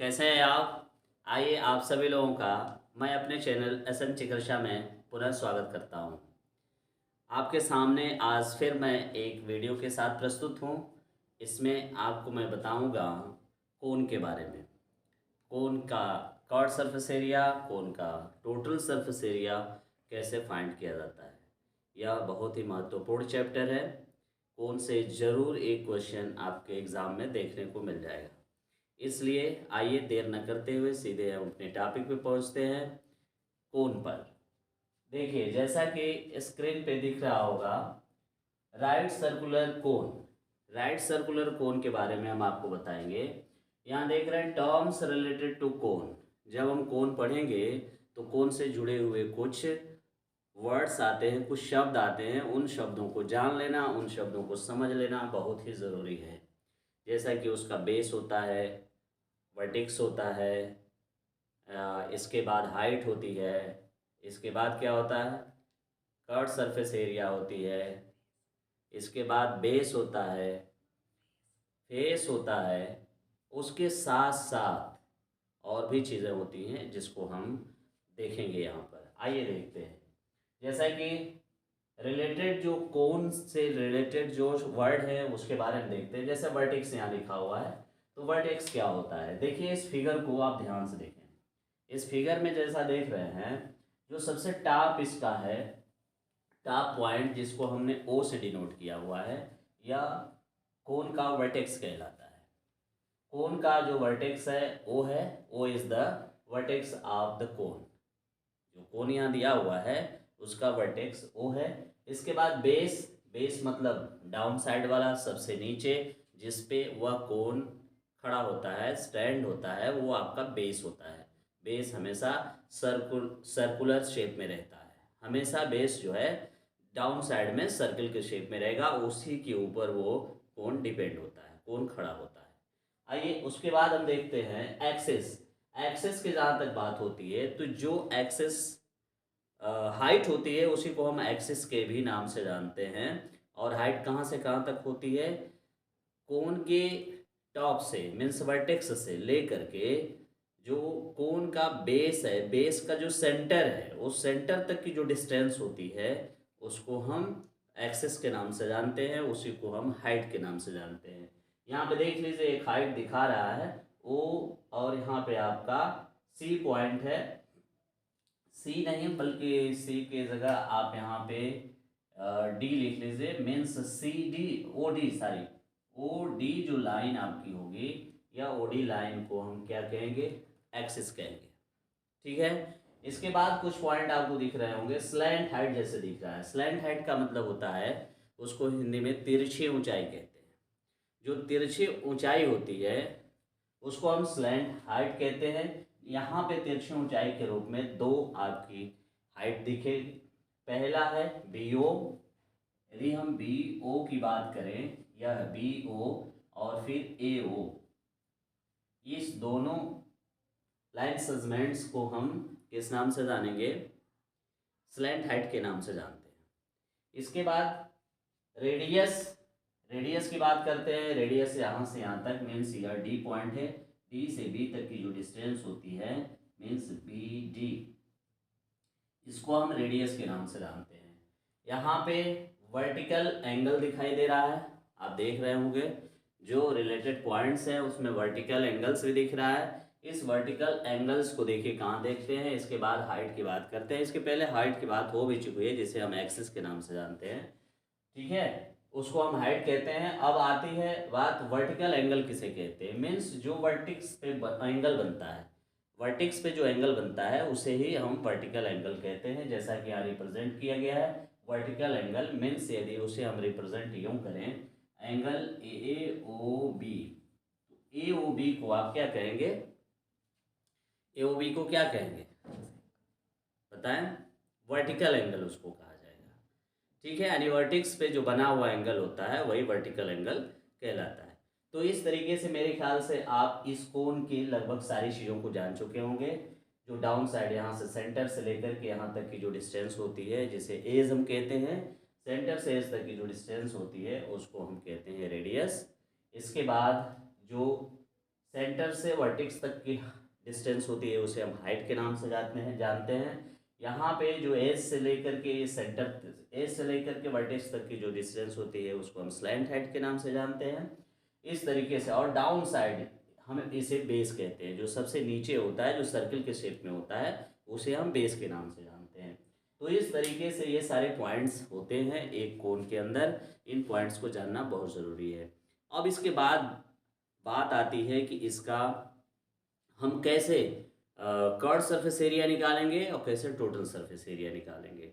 कैसे हैं आप? आइए आप सभी लोगों का मैं अपने चैनल एसएम चिकित्सा में पुनः स्वागत करता हूं। आपके सामने आज फिर मैं एक वीडियो के साथ प्रस्तुत हूं। इसमें आपको मैं बताऊंगा कोन के बारे में। कोन का कॉर्ड सरफेस एरिया, कोन का टोटल सरफेस एरिया कैसे फाइंड किया जाता है। यह बहुत ही महत्वपूर्ण चैप्टर है। कोन से ज़रूर एक क्वेश्चन आपके एग्ज़ाम में देखने को मिल जाएगा। इसलिए आइए देर न करते हुए सीधे हम अपने टॉपिक पे पहुंचते हैं। कोन पर देखिए, जैसा कि स्क्रीन पे दिख रहा होगा, right circular cone. Right circular cone के बारे में हम आपको बताएंगे। यहाँ देख रहे हैं टर्म्स रिलेटेड टू कोन। जब हम कोन पढ़ेंगे तो कोन से जुड़े हुए कुछ वर्ड्स आते हैं, कुछ शब्द आते हैं। उन शब्दों को जान लेना, उन शब्दों को समझ लेना बहुत ही ज़रूरी है। जैसा कि उसका बेस होता है, वर्टेक्स होता है, इसके बाद हाइट होती है, इसके बाद क्या होता है, कर्व सरफेस एरिया होती है, इसके बाद बेस होता है, फेस होता है। उसके साथ साथ और भी चीज़ें होती हैं जिसको हम देखेंगे यहाँ पर। आइए देखते हैं। जैसा कि रिलेटेड जो कोन से रिलेटेड जो वर्ड है उसके बारे में देखते हैं। जैसे वर्टेक्स यहाँ लिखा हुआ है, तो वर्टेक्स क्या होता है। देखिए इस फिगर को आप ध्यान से देखें। इस फिगर में जैसा देख रहे हैं, जो सबसे टॉप इसका है, टॉप पॉइंट जिसको हमने ओ से डिनोट किया हुआ है, या कोन का वर्टेक्स कहलाता है। कोन का जो वर्टेक्स है ओ है, O is the vertex of the cone. जो कोन यहाँ दिया हुआ है उसका वर्टेक्स ओ है। इसके बाद बेस। बेस मतलब डाउन साइड वाला, सबसे नीचे जिस पे वह कोन खड़ा होता है, स्टैंड होता है, वो आपका बेस होता है। बेस हमेशा सर्कुलर शेप में रहता है। हमेशा बेस जो है डाउन साइड में सर्कल के शेप में रहेगा, उसी के ऊपर वो कोन डिपेंड होता है, कोन खड़ा होता है। आइए उसके बाद हम देखते हैं एक्सिस। एक्सेस की जहाँ तक बात होती है, तो जो एक्सेस हाइट होती है उसी को हम एक्सिस के भी नाम से जानते हैं। और हाइट कहाँ से कहाँ तक होती है, कोन के टॉप से मीन्स वर्टेक्स से लेकर के जो कोन का बेस है, बेस का जो सेंटर है, उस सेंटर तक की जो डिस्टेंस होती है उसको हम एक्सिस के नाम से जानते हैं, उसी को हम हाइट के नाम से जानते हैं। यहाँ पे देख लीजिए एक हाइट दिखा रहा है ओ, और यहाँ पे आपका सी पॉइंट है। सी नहीं बल्कि सी के जगह आप यहाँ पे डी लिख लीजिए, means C D O D, sorry O D जो लाइन आपकी होगी, या ओ डी लाइन को हम क्या कहेंगे, एक्सिस कहेंगे। ठीक है। इसके बाद कुछ पॉइंट आपको दिख रहे होंगे, स्लैंट हाइट जैसे दिख रहा है। स्लैंट हाइट का मतलब होता है, उसको हिंदी में तिरछी ऊंचाई कहते हैं। जो तिरछी ऊंचाई होती है उसको हम स्लैंट हाइट कहते हैं। यहाँ पे तिरछी ऊंचाई के रूप में दो आपकी हाइट दिखेगी। पहला है बी ओ। यदि हम बी ओ की बात करें, यह बी ओ और फिर ए ओ, इस दोनों लाइन सेगमेंट्स को हम किस नाम से जानेंगे, स्लैंट हाइट के नाम से जानते हैं। इसके बाद रेडियस। रेडियस की बात करते हैं। रेडियस यहाँ से यहाँ तक मीन्स यह डी पॉइंट है, डी से बी तक की जो डिस्टेंस होती है मीन्स बी डी, इसको हम रेडियस के नाम से जानते हैं। यहाँ पे वर्टिकल एंगल दिखाई दे रहा है, आप देख रहे होंगे जो रिलेटेड पॉइंट्स हैं उसमें वर्टिकल एंगल्स भी दिख रहा है। इस वर्टिकल एंगल्स को देखिए कहाँ देखते हैं। इसके बाद हाइट की बात करते हैं। इसके पहले हाइट की बात हो भी चुकी है, जिसे हम एक्सिस के नाम से जानते हैं। ठीक है, उसको हम हाइट कहते हैं। अब आती है बात वर्टिकल एंगल किसे कहते हैं, मीन्स जो वर्टिक्स पे एंगल बनता है, वर्टिक्स पे जो एंगल बनता है उसे ही हम वर्टिकल एंगल कहते हैं। जैसा कि यहाँ रिप्रेजेंट किया गया है, वर्टिकल एंगल मीन्स यदि उसे हम रिप्रेजेंट यूँ करें, angle A O B, A O B को आप क्या कहेंगे, ए ओ बी को क्या कहेंगे बताएं, वर्टिकल एंगल उसको कहा जाएगा। ठीक है, यानी वर्टिक्स पे जो बना हुआ एंगल होता है वही वर्टिकल एंगल कहलाता है। तो इस तरीके से मेरे ख्याल से आप इस कोण की लगभग सारी चीज़ों को जान चुके होंगे। जो डाउन साइड यहाँ से सेंटर से लेकर के यहाँ तक की जो डिस्टेंस होती है, जिसे एज हम कहते हैं, सेंटर से एज तक की जो डिस्टेंस होती है उसको हम कहते हैं रेडियस। इसके बाद जो सेंटर से वर्टेक्स तक की डिस्टेंस होती है उसे हम हाइट के नाम से जानते हैं। यहाँ पे जो एज से लेकर के सेंटर, एज से लेकर के वर्टेक्स तक की जो डिस्टेंस होती है उसको हम स्लैंट हाइट के नाम से जानते हैं। इस तरीके से, और डाउन साइड हम इसे बेस कहते हैं, जो सबसे नीचे होता है जो सर्किल के शेप में होता है उसे हम बेस के नाम से जानते हैं। तो इस तरीके से ये सारे पॉइंट्स होते हैं एक कोण के अंदर, इन पॉइंट्स को जानना बहुत ज़रूरी है। अब इसके बाद बात आती है कि इसका हम कैसे कर्व सरफेस एरिया निकालेंगे और कैसे टोटल सरफेस एरिया निकालेंगे।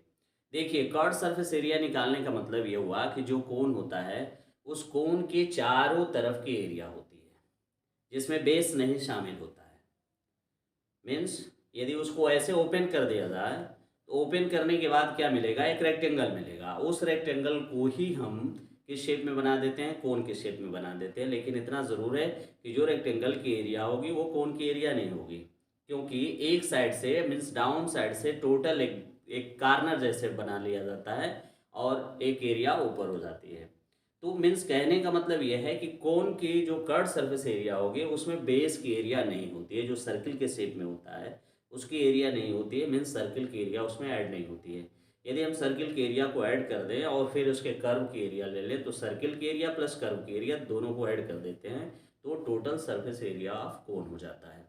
देखिए, कर्व सरफेस एरिया निकालने का मतलब ये हुआ कि जो कोण होता है उस कोण के चारों तरफ की एरिया होती है जिसमें बेस नहीं शामिल होता है। मीन्स यदि उसको ऐसे ओपन कर दिया जाए तो ओपन करने के बाद क्या मिलेगा, एक रेक्टेंगल मिलेगा। उस रेक्टेंगल को ही हम किस शेप में बना देते हैं, कोन के शेप में बना देते हैं। लेकिन इतना ज़रूर है कि जो रेक्टेंगल की एरिया होगी वो कोन की एरिया नहीं होगी, क्योंकि एक साइड से मीन्स डाउन साइड से टोटल एक कार्नर जैसे बना लिया जाता है और एक एरिया ऊपर हो जाती है। तो मीन्स कहने का मतलब यह है कि कोन की जो कर्व सरफेस एरिया होगी उसमें बेस की एरिया नहीं होती है, जो सर्किल के शेप में होता है उसकी एरिया नहीं होती है। मीन्स सर्किल की एरिया उसमें ऐड नहीं होती है। यदि हम सर्किल के एरिया को ऐड कर दें और फिर उसके कर्व की एरिया ले लें तो सर्किल की एरिया प्लस कर्व की एरिया दोनों को ऐड कर देते हैं तो टोटल सरफेस एरिया ऑफ कोन हो जाता है।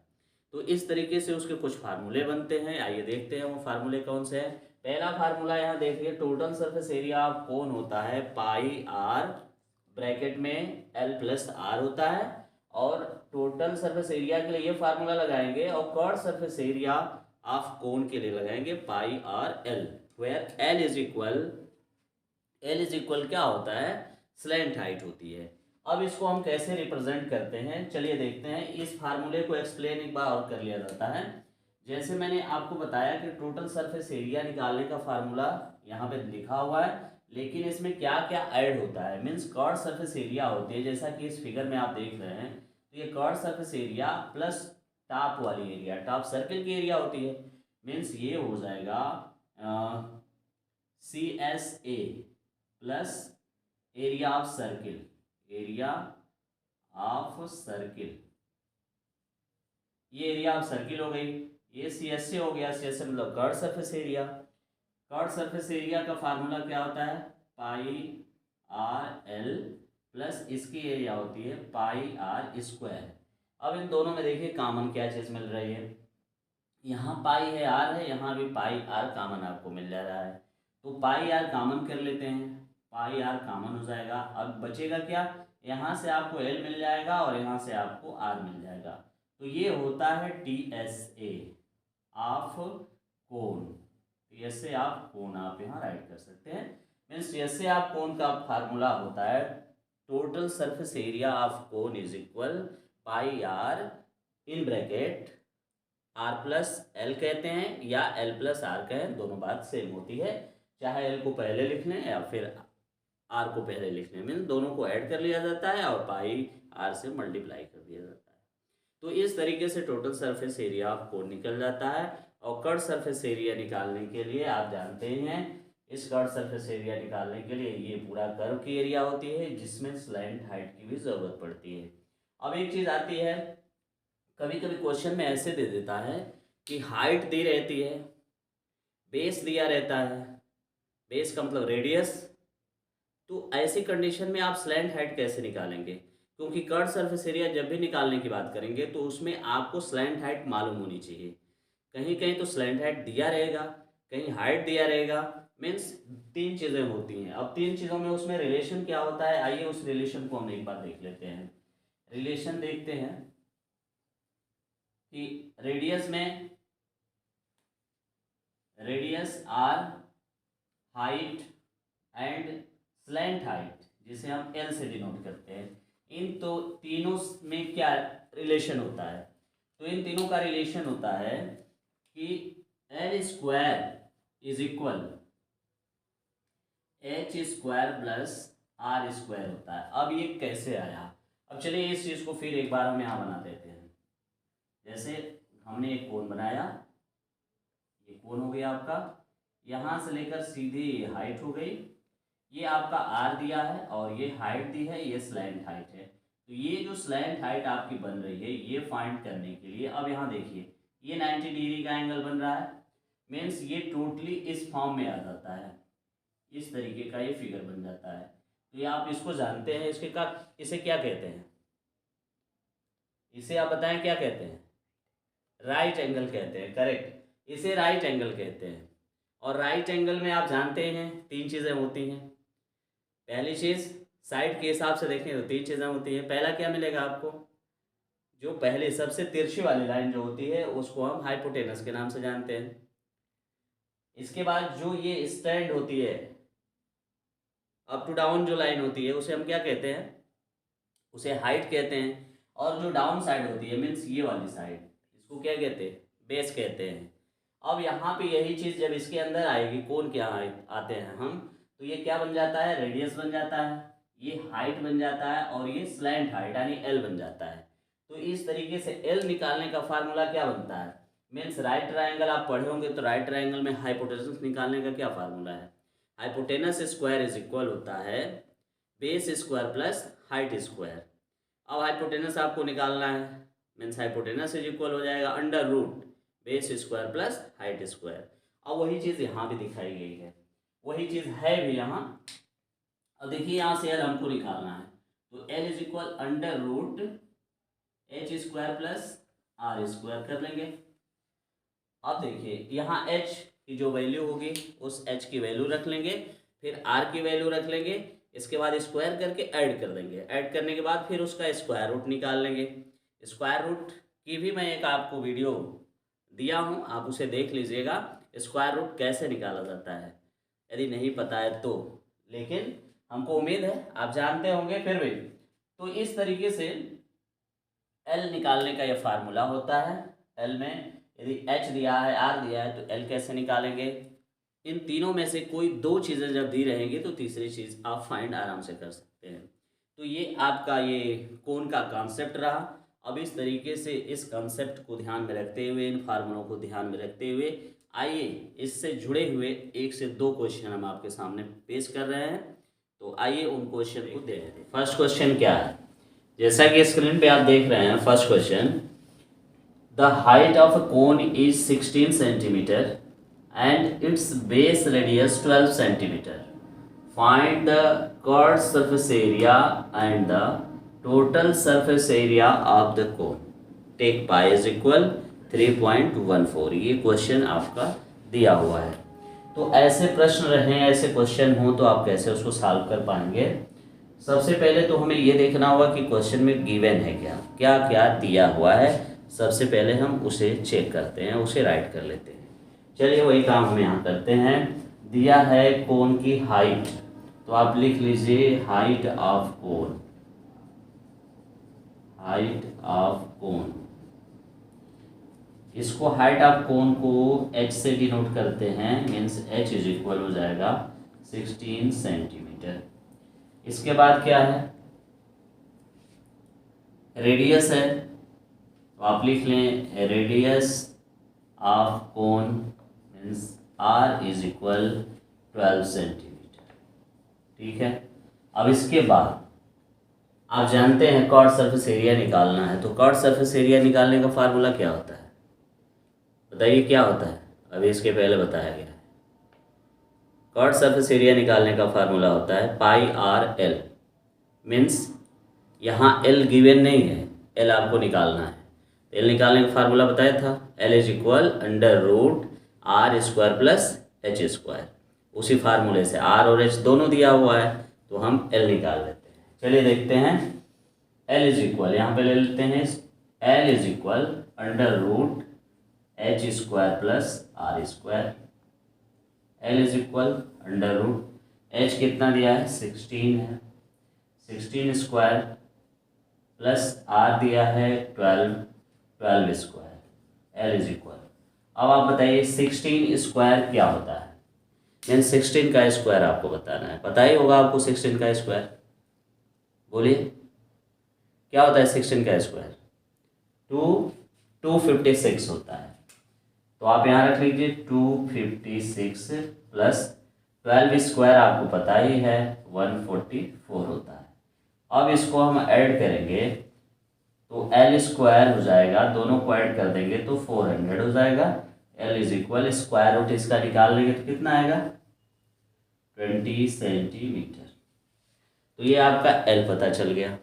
तो इस तरीके से उसके कुछ फार्मूले बनते हैं। आइए देखते हैं वो फार्मूले कौन से हैं। पहला फार्मूला यहाँ देखिए, टोटल सरफेस एरिया ऑफ कोन होता है पाई आर, ब्रैकेट में एल प्लस आर होता है। और टोटल सरफेस एरिया के लिए ये फार्मूला लगाएंगे और curve surface area of cone के लिए लगाएंगे pi r l, where l is equal क्या होता है, स्लैंट हाइट होती है। अब इसको हम कैसे रिप्रेजेंट करते हैं चलिए देखते हैं। इस फार्मूले को एक्सप्लेन एक बार और कर लिया जाता है। जैसे मैंने आपको बताया कि टोटल सरफेस एरिया निकालने का फार्मूला यहाँ पे लिखा हुआ है, लेकिन इसमें क्या क्या ऐड होता है। मीन्स कर्व सरफेस एरिया होती है, जैसा कि इस फिगर में आप देख रहे हैं। तो ये curve surface area plus top वाली एरिया, टॉप सर्किल की एरिया होती है। मीन्स ये हो जाएगा CSA plus area of circle, area of circle, ये एरिया ऑफ सर्किल हो गई। ये CSA हो गया, CSA मतलब curve surface area. Curve surface area का फार्मूला क्या होता है, पाई आर एल प्लस इसकी एरिया होती है पाई आर स्क्वायर। अब इन दोनों में देखिए कॉमन क्या चीज़ मिल रही है, यहाँ पाई है आर है, यहाँ भी पाई आर कॉमन आपको मिल जा रहा है। तो पाई आर कॉमन कर लेते हैं, पाई आर कॉमन हो जाएगा। अब बचेगा क्या, यहाँ से आपको एल मिल जाएगा और यहाँ से आपको आर मिल जाएगा। तो ये होता है TSA of cone. TSA of cone आप यहाँ राइट कर सकते हैं। मीन्स TSA ऑफ कोन का फार्मूला होता है total surface area of cone is equal pi r in bracket r plus l कहते हैं या एल प्लस आर कहें, दोनों बात सेम होती है। चाहे एल को पहले लिख लें या फिर आर को पहले लिख लें, मीन्स दोनों को ऐड कर लिया जाता है और पाई आर से मल्टीप्लाई कर दिया जाता है। तो इस तरीके से टोटल सरफेस एरिया ऑफ कोन निकल जाता है। और कर्व सरफेस एरिया निकालने के लिए आप जानते हैं, इस कर्व सरफेस एरिया निकालने के लिए ये पूरा कर्व की एरिया होती है जिसमें स्लैंट हाइट की भी ज़रूरत पड़ती है। अब एक चीज़ आती है, कभी कभी क्वेश्चन में ऐसे दे देता है कि हाइट दी रहती है, बेस दिया रहता है, बेस का मतलब रेडियस। तो ऐसी कंडीशन में आप स्लैंट हाइट कैसे निकालेंगे, क्योंकि कर्व सरफेस एरिया जब भी निकालने की बात करेंगे तो उसमें आपको स्लैंट हाइट मालूम होनी चाहिए। कहीं कहीं तो स्लैंट हाइट दिया रहेगा, कहीं हाइट दिया रहेगा। मीन्स तीन चीज़ें होती हैं। अब तीन चीज़ों में उसमें रिलेशन क्या होता है, आइए उस रिलेशन को हम एक बार देख लेते हैं। रिलेशन देखते हैं कि radius r height and slant height, जिसे हम एल से डिनोट करते हैं, इन तो तीनों में क्या रिलेशन होता है। तो इन तीनों का रिलेशन होता है कि l square is equal h square plus r square होता है। अब ये कैसे आया, अब चलिए इस चीज़ को फिर एक बार हम यहाँ बना देते हैं। जैसे हमने एक कोण बनाया, ये कोण हो गया आपका, यहाँ से लेकर सीधे ये हाइट हो गई, ये आपका आर दिया है और ये हाइट दी है, ये स्लैंट हाइट है। तो ये जो स्लैंट हाइट आपकी बन रही है ये फाइंड करने के लिए अब यहाँ देखिए ये 90 डिग्री का एंगल बन रहा है, मीन्स ये टोटली इस फॉर्म में आ जाता है, इस तरीके का ये फिगर बन जाता है। तो ये आप इसको जानते हैं, इसके का इसे क्या कहते हैं, इसे आप बताएं क्या कहते हैं, राइट एंगल कहते हैं, करेक्ट, इसे राइट एंगल कहते हैं। और राइट एंगल में आप जानते हैं तीन चीज़ें होती हैं। पहली चीज़ साइड के हिसाब से देखें तो तीन चीज़ें होती हैं। पहला क्या मिलेगा आपको, जो पहले सबसे तिरछी वाली लाइन जो होती है उसको हम हाइपोटेनस के नाम से जानते हैं। इसके बाद जो ये स्टैंड होती है, अप टू डाउन जो लाइन होती है उसे हम क्या कहते हैं, उसे हाइट कहते हैं। और जो डाउन साइड होती है मीन्स ये वाली साइड, इसको क्या कहते हैं, बेस कहते हैं। अब यहाँ पे यही चीज़ जब इसके अंदर आएगी, कोण क्या आते हैं हम, तो ये क्या बन जाता है, रेडियस बन जाता है, ये हाइट बन जाता है और ये स्लैंट हाइट यानी एल बन जाता है। तो इस तरीके से एल निकालने का फार्मूला क्या बनता है, मीन्स राइट ट्रायंगल आप पढ़े होंगे तो राइट ट्रायंगल में हाइपोटेनस निकालने का क्या फार्मूला है, हाइपोटेनस स्क्वायर इज इक्वल होता है base square plus height square. अब हाइपोटेनस आपको निकालना है, मीन्स हाइपोटेनस इज इक्वल हो जाएगा under root base square plus height square. अब वही चीज़ यहाँ भी दिखाई गई है, वही चीज़ है भी यहाँ। अब देखिए यहाँ से एल हमको निकालना है, तो l is equal under root h square plus r square कर लेंगे। अब देखिए यहाँ एच की जो वैल्यू होगी उस एच की वैल्यू रख लेंगे, फिर आर की वैल्यू रख लेंगे, इसके बाद स्क्वायर करके ऐड कर देंगे, ऐड करने के बाद फिर उसका स्क्वायर रूट निकाल लेंगे। स्क्वायर रूट की भी मैं एक आपको वीडियो दिया हूँ, आप उसे देख लीजिएगा, स्क्वायर रूट कैसे निकाला जाता है यदि नहीं पता है तो, लेकिन हमको उम्मीद है आप जानते होंगे फिर भी। तो इस तरीके से एल निकालने का यह फार्मूला होता है। एल में यदि एच दिया है आर दिया है तो एल कैसे निकालेंगे, इन तीनों में से कोई दो चीज़ें जब दी रहेंगी तो तीसरी चीज़ आप फाइंड आराम से कर सकते हैं। तो ये आपका ये कोण का कॉन्सेप्ट रहा। अब इस तरीके से इस कॉन्सेप्ट को ध्यान में रखते हुए, इन फार्मूलों को ध्यान में रखते हुए, आइए इससे जुड़े हुए 1 से 2 क्वेश्चन हम आपके सामने पेश कर रहे हैं। तो आइए उन क्वेश्चन को देखते हैं। फर्स्ट क्वेश्चन क्या है, जैसा कि स्क्रीन पे आप देख रहे हैं first question, the height of a cone is 16 centimetre and its base radius 12 centimeter. Find the chord surface area and the total surface area of the cone. Take pi is equal 3.14. ये question आपका दिया हुआ है। तो ऐसे प्रश्न रहें, ऐसे क्वेश्चन हो तो आप कैसे उसको सॉल्व कर पाएंगे। सबसे पहले तो हमें ये देखना होगा कि क्वेश्चन में गिवन है क्या, क्या क्या दिया हुआ है। सबसे पहले हम उसे चेक करते हैं, उसे राइट कर लेते हैं। चलिए वही काम हम यहाँ करते हैं। दिया है कोन की हाइट, तो आप लिख लीजिए height of cone, height of cone. इसको हाइट ऑफ कोन को h से डिनोट करते हैं, मीन्स h इज इक्वल हो जाएगा 16 सेंटीमीटर। इसके बाद क्या है, रेडियस है, तो आप लिख लें radius of cone means r is equal 12 centimetre. ठीक है। अब इसके बाद आप जानते हैं कॉर्ड सरफेस एरिया निकालना है, तो कॉर्ड सरफेस एरिया निकालने का फार्मूला क्या होता है, बताइए क्या होता है। अभी इसके पहले बताया गया है। कॉर्ड सरफेस एरिया निकालने का फार्मूला होता है पाई आर एल, मीन्स यहाँ एल गिवन नहीं है, एल आपको निकालना है। एल निकालने का फार्मूला बताया था, l is equal under root r square plus h square. उसी फार्मूले से आर और एच दोनों दिया हुआ है, तो हम एल निकाल लेते हैं। चलिए देखते हैं। एल इज इक्वल यहाँ पे ले लेते हैं, l is equal under root h square plus r square. L is equal under root h कितना दिया है 16 है, 16 स्क्वायर प्लस आर दिया है 12 स्क्वायर। एल इज इक्वल, अब आप बताइए 16 स्क्वायर क्या होता है, मीन 16 का स्क्वायर आपको बताना है। पता ही होगा आपको 16 का स्क्वायर, बोलिए क्या होता है 16 का स्क्वायर, 256 होता है। तो आप यहाँ रख लीजिए 256 प्लस 12 स्क्वायर आपको पता ही है 144 होता है। अब इसको हम ऐड करेंगे तो एल स्क्वायर हो जाएगा, दोनों को ऐड कर देंगे तो 400 हो जाएगा। L is equal square root इसका निकाल लेंगे तो कितना आएगा 20 सेंटीमीटर। तो ये आपका एल पता चल गया।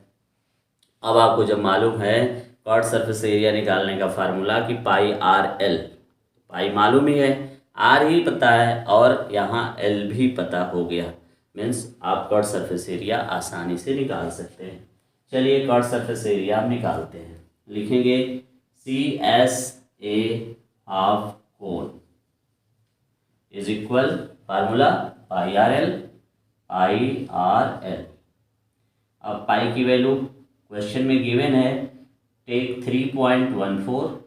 अब आपको जब मालूम है कॉट सरफेस एरिया निकालने का फार्मूला कि पाई आर एल, पाई मालूम ही है, आर ही पता है और यहाँ एल भी पता हो गया, मीन्स आप कॉट सरफेस एरिया आसानी से निकाल सकते हैं। चलिए कॉट सरफेस एरिया हम निकालते हैं। लिखेंगे CSA half cone is equal formula pi r L. अब पाई की वैल्यू क्वेश्चन में गिवन है, टेक 3.14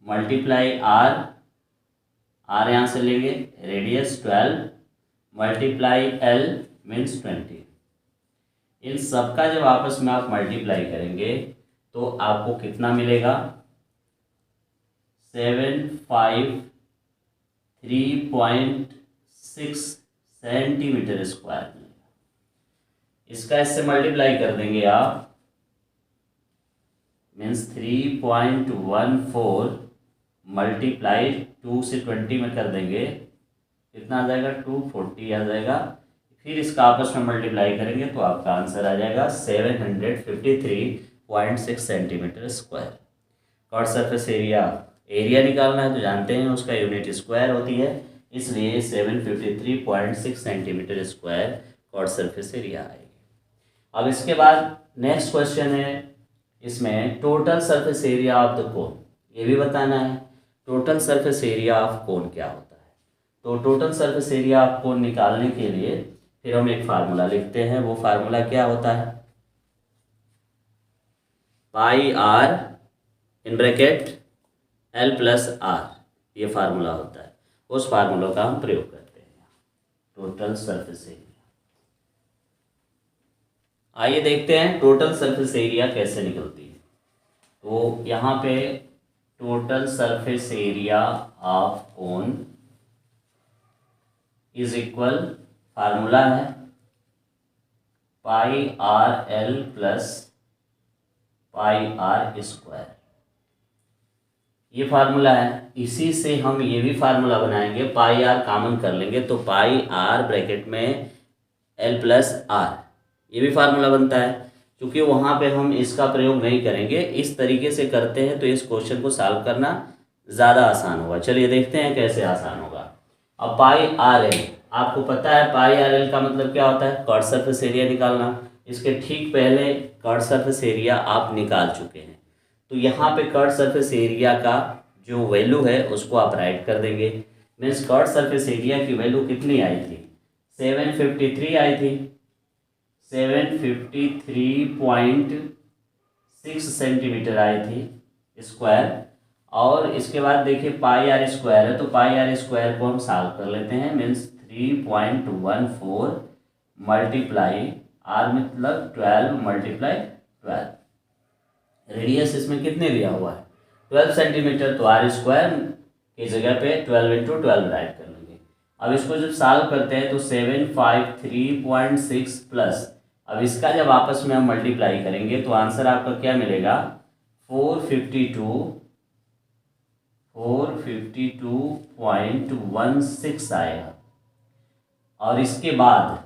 मल्टीप्लाई आर, आर यहाँ से लेंगे, रेडियस 12 मल्टीप्लाई एल मीन्स 20। इन सब का जब आपस में आप मल्टीप्लाई करेंगे तो आपको कितना मिलेगा 753.6 सेंटीमीटर स्क्वायर मिलेगा। इसका इससे मल्टीप्लाई कर देंगे आप, मीन्स 3.14 मल्टीप्लाई 2 से 20 में कर देंगे, कितना आ जाएगा 240 आ जाएगा। फिर इसका आपस में मल्टीप्लाई करेंगे तो आपका आंसर आ जाएगा 753.6 centimetre square. Curved surface area, area निकालना है तो जानते हैं उसका यूनिट स्क्वायर होती है, इसलिए 753.6 centimetre square curved surface area आएगी। अब इसके बाद नेक्स्ट क्वेश्चन है, इसमें total surface area of the cone, ये भी बताना है total surface area of cone क्या होता है। तो total surface area of cone निकालने के लिए फिर हम एक फार्मूला लिखते हैं। वो फार्मूला क्या होता है, pi r in bracket l plus r, ये फार्मूला होता है। उस फार्मूला का हम प्रयोग करते हैं टोटल सरफेस एरिया। आइए देखते हैं टोटल सरफेस एरिया कैसे निकलती है। तो यहाँ पे total surface area of cone is equal, formula है pi r l plus pi r square, ये फार्मूला है। इसी से हम ये भी फार्मूला बनाएंगे, पाई आर कॉमन कर लेंगे तो पाई आर ब्रैकेट में एल प्लस आर, ये भी फार्मूला बनता है। क्योंकि वहाँ पे हम इसका प्रयोग नहीं करेंगे, इस तरीके से करते हैं तो इस क्वेश्चन को सॉल्व करना ज़्यादा आसान होगा। चलिए देखते हैं कैसे आसान होगा। अब पाई आर एल, आपको पता है पाई आर एल का मतलब क्या होता है, कॉट सरफेस एरिया निकालना। इसके ठीक पहले कॉट सरफेस एरिया आप निकाल चुके हैं, तो यहाँ पे कॉट सरफेस एरिया का जो वैल्यू है उसको आप राइट कर देंगे। मीन्स कॉट सरफेस एरिया की वैल्यू कितनी आई थी 753 आई थी, 753.6 सेंटीमीटर आई थी स्क्वायर। और इसके बाद देखिए पाई आर स्क्वायर है, तो पाई आर स्क्वायर को हम सॉल्व कर लेते हैं। मीन्स 3.14 मल्टीप्लाई आर मतलब 12 मल्टीप्लाई 12, रेडियस इसमें कितने दिया हुआ है 12 सेंटीमीटर, तो आर स्क्वायर की जगह पे 12 इंटू 12 राइट कर लेंगे। अब इसको जब सॉल्व करते हैं तो 753.6 प्लस, अब इसका जब आपस में हम मल्टीप्लाई करेंगे तो आंसर आपका क्या मिलेगा 452.16 आएगा। और इसके बाद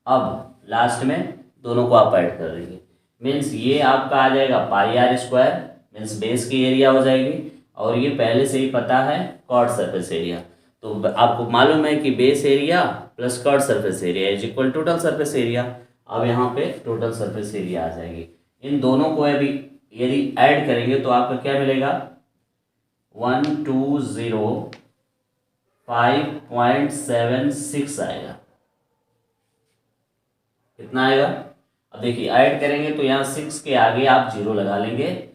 अब लास्ट में दोनों को आप ऐड कर देंगे, मीन्स ये आपका आ जाएगा पाई आर स्क्वायर, मीन्स बेस की एरिया हो जाएगी, और ये पहले से ही पता है कॉट सरफेस एरिया। तो आपको मालूम है कि base area plus curved surface area is equal total surface area. अब यहाँ पे टोटल सरफेस एरिया आ जाएगी। इन दोनों को अभी यदि ऐड करेंगे तो आपका क्या मिलेगा 1205.76 आएगा। कितना आएगा, अब देखिए ऐड करेंगे तो यहाँ 6 के आगे आप 0 लगा लेंगे,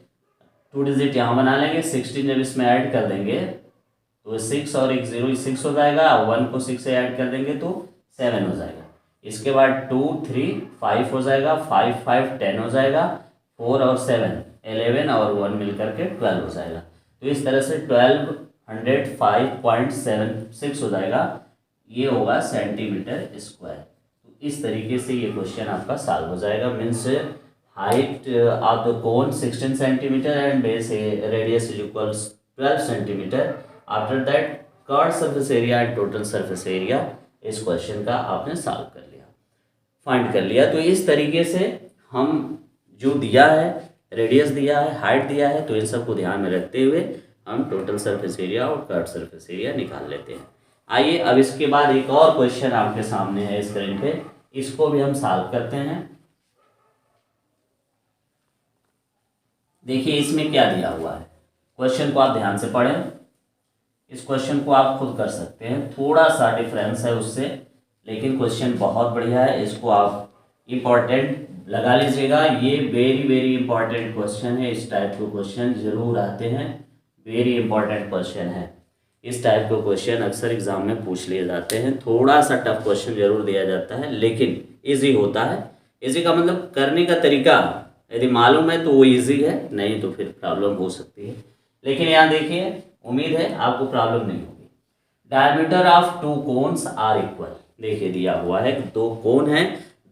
2 डिजिट यहाँ बना लेंगे, 16 जब इसमें ऐड कर देंगे तो 6 और 1 0 6 हो जाएगा, 1 को 6 से ऐड कर देंगे तो 7 हो जाएगा। इसके बाद 2 3 5 हो जाएगा, 5 5 10 हो जाएगा, 4 और 7 11 और 1 मिल करके 12 हो जाएगा। तो इस तरह से 1205.76 हो जाएगा, ये होगा सेंटीमीटर स्क्वायर। तो इस तरीके से ये क्वेश्चन आपका सॉल्व हो जाएगा। Means height of the cone 16 centimetre and base radius is equals 12 centimetre. After that curve surface area and total surface area, इस क्वेश्चन का आपने सॉल्व कर लिया, फाइंड कर लिया। तो इस तरीके से हम जो दिया है, रेडियस दिया है, हाइट दिया है, तो इन सबको ध्यान में रखते हुए हम टोटल सरफेस एरिया और कर्व सरफेस एरिया निकाल लेते हैं। आइए अब इसके बाद एक और क्वेश्चन आपके सामने है स्क्रीन पे, इसको भी हम सॉल्व करते हैं। देखिए इसमें क्या दिया हुआ है, क्वेश्चन को आप ध्यान से पढ़ें। इस क्वेश्चन को आप खुद कर सकते हैं, थोड़ा सा डिफरेंस है उससे, लेकिन क्वेश्चन बहुत बढ़िया है। इसको आप इम्पॉर्टेंट लगा लीजिएगा, ये वेरी वेरी इंपॉर्टेंट क्वेश्चन है। इस टाइप के क्वेश्चन जरूर आते हैं, वेरी इंपॉर्टेंट क्वेश्चन है। इस टाइप के क्वेश्चन अक्सर एग्जाम में पूछ लिए जाते हैं। थोड़ा सा टफ क्वेश्चन जरूर दिया जाता है, लेकिन इजी होता है। इजी का मतलब करने का तरीका यदि मालूम है तो वो इजी है, नहीं तो फिर प्रॉब्लम हो सकती है। लेकिन यहाँ देखिए, उम्मीद है आपको प्रॉब्लम नहीं होगी। Diameter of two cones are equal, देखिए दिया हुआ है कि दो कोन है,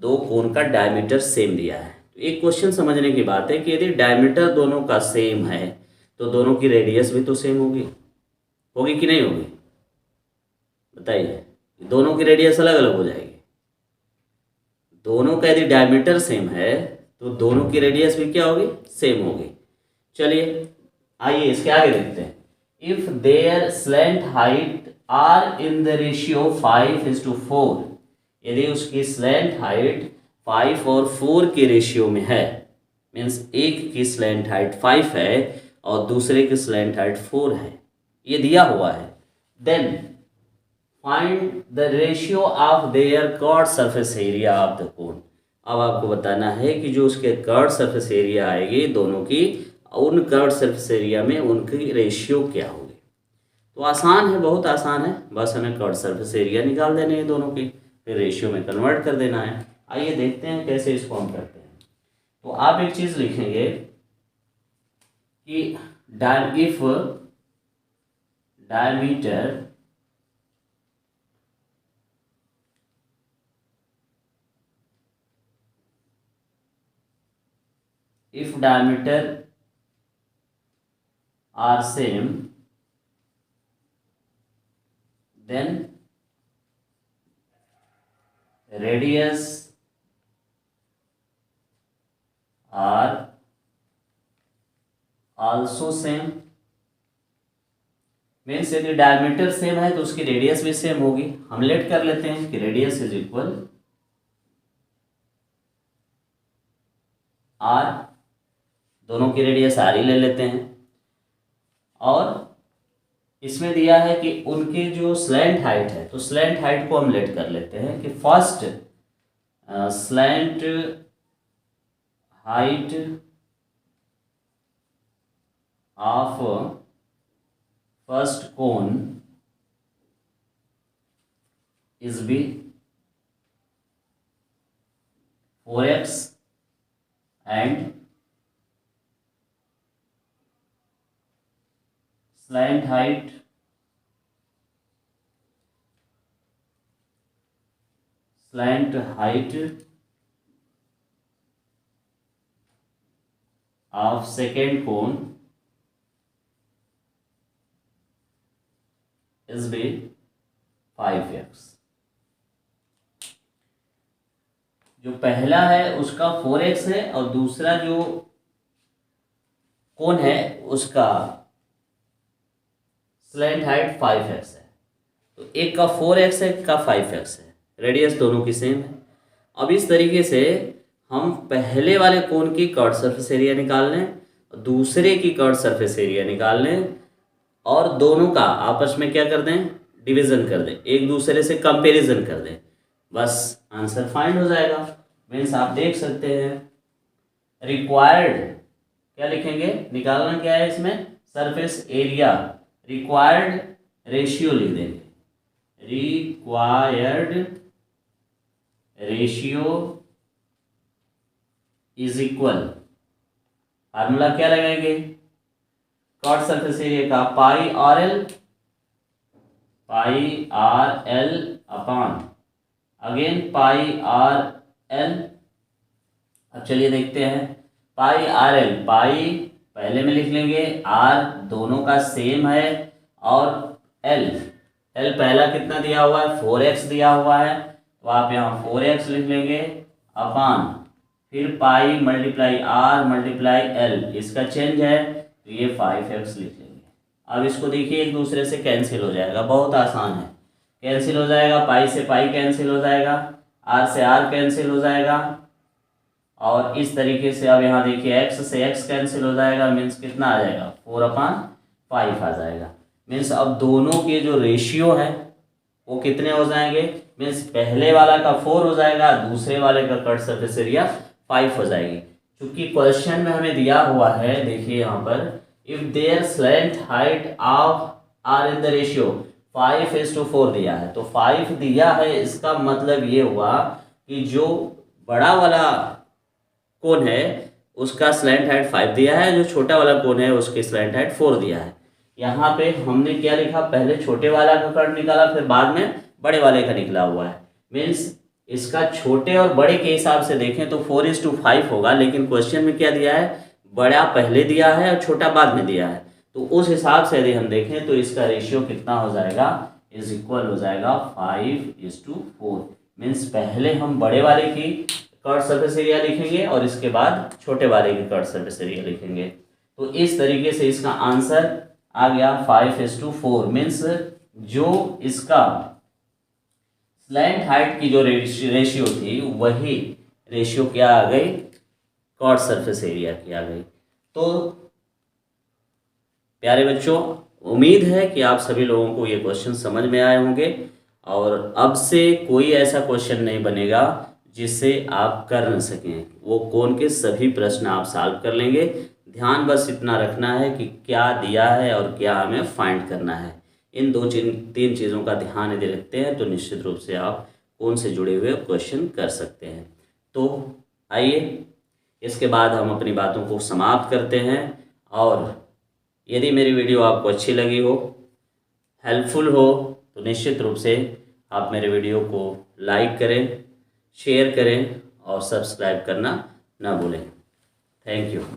दो कोन का डायमीटर सेम दिया है। तो एक क्वेश्चन समझने की बात है कि यदि डायमीटर दोनों का सेम है तो दोनों की रेडियस भी तो सेम होगी, होगी कि नहीं होगी, बताइए। दोनों की रेडियस अलग अलग हो जाएगी। दोनों का यदि डायमीटर सेम है तो दोनों की रेडियस भी क्या होगी, सेम होगी। चलिए आइए इसके आगे देखते हैं। If their slant height are in the ratio 5:4, यदि उसकी स्लैंट हाइट 5 और 4 के रेशियो में है, मीन्स एक की स्लैंट हाइट 5 है और दूसरे की स्लैंट हाइट 4 है, ये दिया हुआ है, then find the ratio of their curved surface area of the cone. अब आपको बताना है कि जो उसके कर्व्ड सरफेस एरिया आएगी दोनों की, उन कर्व्ड सरफेस एरिया में उनकी रेशियो क्या होगी। तो आसान है, बहुत आसान है, बस हमें कर्व्ड सरफेस एरिया निकाल देने हैं दोनों की, फिर रेशियो में कन्वर्ट कर देना है। आइए देखते हैं कैसे इसको हम करते हैं। तो आप एक चीज़ लिखेंगे कि if diameter if diameter are same, then radius are also same। Means यदि डायमीटर सेम है तो उसकी रेडियस भी सेम होगी। हम लेट कर लेते हैं कि रेडियस इज इक्वल आर, दोनों की रेडियस आर ही ले लेते हैं। और इसमें दिया है कि उनकी जो स्लैंट हाइट है, तो स्लैंट हाइट को हम लेट कर लेते हैं कि first slant height of first cone is be 4x and slant height of second cone is be 5x। जो पहला है उसका 4x है और दूसरा जो कोन है उसका स्लैंट हाइट 5x है। तो एक का 4x है, एक का 5x है, रेडियस दोनों की सेम है। अब इस तरीके से हम पहले वाले कोन की कर्व्ड सरफेस एरिया निकाल लें, दूसरे की कर्व्ड सरफेस एरिया निकाल लें और दोनों का आपस में क्या कर दें, डिवीजन कर दें, एक दूसरे से कंपैरिजन कर दें, बस आंसर फाइंड हो जाएगा। मीन्स आप देख सकते हैं रिक्वायर्ड क्या लिखेंगे, निकालना क्या है इसमें, सरफेस एरिया, रिक्वायर्ड रेशियो लिख देंगे, required ratio is equal, formula क्या लगाएंगे, कर्व्ड सरफेस एरिया का पाई आर एल अपॉन अगेन पाई आर एल। अब चलिए देखते हैं पाई आर एल। पाई पहले में लिख लेंगे, आर दोनों का सेम है, और एल पहला कितना दिया हुआ है 4x दिया हुआ है, तो आप यहाँ 4x लिख लेंगे अपान फिर pi multiply r multiply l, इसका चेंज है तो ये 5x लिख लेंगे। अब इसको देखिए एक दूसरे से कैंसिल हो जाएगा, बहुत आसान है, कैंसिल हो जाएगा, पाई से पाई कैंसिल हो जाएगा, आर से आर कैंसिल हो जाएगा, और इस तरीके से अब यहाँ देखिए x से x कैंसिल हो जाएगा, मीन्स कितना आ जाएगा 4/5 आ जाएगा। मीन्स अब दोनों के जो रेशियो है वो कितने हो जाएंगे, मीन्स पहले वाला का 4 हो जाएगा, दूसरे वाले का कट सरफेस एरिया 5 हो जाएगी। क्योंकि क्वेश्चन में हमें दिया हुआ है, देखिए यहाँ पर, if their slant height of are in the ratio 5:4 दिया है, तो 5 दिया है, इसका मतलब ये हुआ कि जो बड़ा वाला कोन है उसका स्लैंट हाइट 5 दिया है, जो छोटा वाला कोन है उसकी स्लैंट हाइट 4 दिया है। यहाँ पे हमने क्या लिखा, पहले छोटे वाला का कट निकाला, फिर बाद में बड़े वाले का निकला हुआ है। मीन्स इसका छोटे और बड़े के हिसाब से देखें तो 4:5 होगा, लेकिन क्वेश्चन में क्या दिया है, बड़ा पहले दिया है और छोटा बाद में दिया है, तो उस हिसाब से यदि हम देखें तो इसका रेशियो कितना हो जाएगा, इज इक्वल हो जाएगा 5:4। मीन्स पहले हम बड़े वाले की कट सरफेस एरिया लिखेंगे और इसके बाद छोटे वाले की कट सरफेस एरिया लिखेंगे। तो इस तरीके से इसका आंसर आ गया 5:4। मीन्स जो इसका स्लैंट हाइट की जो रेशियो थी वही रेशियो क्या आ गई, कट सरफेस एरिया की आ गई। तो प्यारे बच्चों, उम्मीद है कि आप सभी लोगों को ये क्वेश्चन समझ में आए होंगे, और अब से कोई ऐसा क्वेश्चन नहीं बनेगा जिससे आप कर न सकें, वो कोन के सभी प्रश्न आप सॉल्व कर लेंगे। ध्यान बस इतना रखना है कि क्या दिया है और क्या हमें फाइंड करना है, इन तीन चीज़ों का ध्यान यदि रखते हैं तो निश्चित रूप से आप कोन से जुड़े हुए क्वेश्चन कर सकते हैं। तो आइए इसके बाद हम अपनी बातों को समाप्त करते हैं, और यदि मेरी वीडियो आपको अच्छी लगी हो, हेल्पफुल हो, तो निश्चित रूप से आप मेरे वीडियो को लाइक करें, शेयर करें और सब्सक्राइब करना ना भूलें। Thank you.